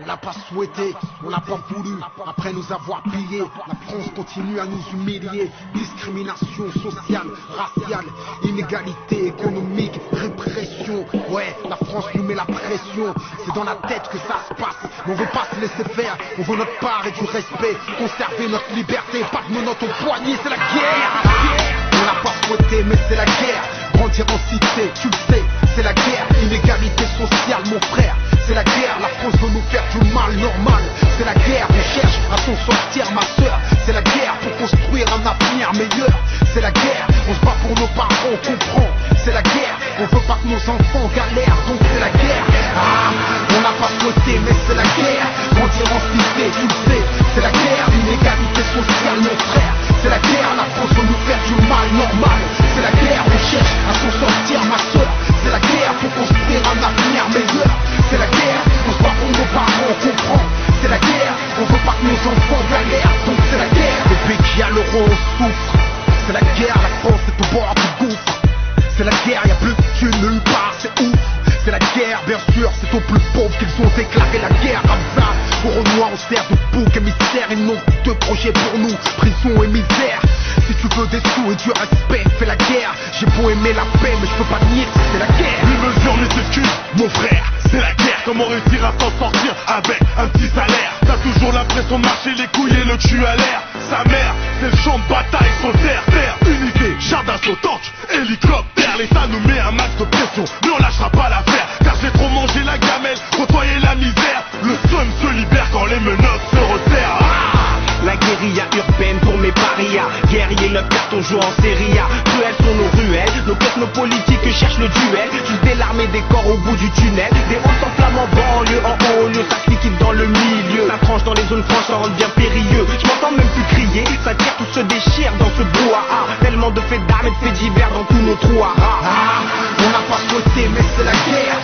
On n'a pas souhaité, on n'a pas voulu, après nous avoir pillés. La France continue à nous humilier. Discrimination sociale, raciale, inégalité économique, répression. Ouais, la France nous met la pression. C'est dans la tête que ça se passe. Mais on veut pas se laisser faire, on veut notre part et du respect. Conserver notre liberté, pas de menottes au poignet, c'est la guerre. On n'a pas souhaité, mais c'est la guerre. Grandir en cité, tu le sais, c'est la guerre. Inégalité sociale, mon frère, c'est la guerre. La France veut nous faire du mal normal. C'est la guerre, on cherche à s'en sortir, ma soeur. C'est la guerre pour construire un avenir meilleur. C'est la guerre, on se bat pour nos parents, on comprend. C'est la guerre, on veut pas que nos enfants galèrent, donc c'est la guerre. Ah, on n'a pas souhaité, mais c'est la guerre. Grandir en cité, tu le sais, c'est la guerre. Inégalité sociale, mon frère, c'est la guerre. La France veut nous faire du mal normal. C'est la guerre, on cherche à s'en sortir, ma soeur. C'est la guerre pour construire un avenir meilleur. C'est la guerre, on se bat pour nos parents, on comprend. C'est la guerre, on veut pas que nos enfants galèrent, donc c'est la guerre. Depuis qu'il y a l'euro, on souffre. C'est la guerre, la France est au bord du gouffre. C'est la guerre, y'a plus de thunes nulle part, c'est ouf. C'est la guerre, bien sûr, c'est aux plus pauvres qu'ils ont déclaré la guerre. Hamza, au Renoir, on sert de bouc émissaire. Ils n'ont que deux projets pour nous, prison et misère. Si tu veux des sous et du respect, fais la guerre. J'ai beau aimer la paix, mais je peux pas nier que c'est la guerre. Une mesure les excuses, mon frère, c'est la guerre. Comment réussir à s'en sortir avec un petit salaire? T'as toujours l'impression de marcher les couilles et le cul à l'air. Sa mère, c'est le champ de bataille sur terre. Terre uniquée, jardin au tank, hélicoptère. L'État nous met un max de pression, mais on lâchera pas l'affaire. Car j'ai trop mangé la gamelle, côtoyé la misère. Le seum se libère quand les menottes se resserrent. La guérilla urbaine pour mes parias. Guerriers, 9 cartons jouent en série A. Cruelles sont nos ruelles, nos cosmopolitiques cherchent le duel. Juste l'armée des corps au bout du tunnel. Des hauts s'enflamment en banlieue, en haut lieu. Ça clique dans le milieu. Ça tranche dans les zones franches, ça rend bien périlleux. Je m'entends même plus crier, ça tire, tout se déchire dans ce brouhaha. Tellement de faits d'armes et de faits divers dans tous nos trous à rats. On n'a pas souhaité, mais c'est la guerre.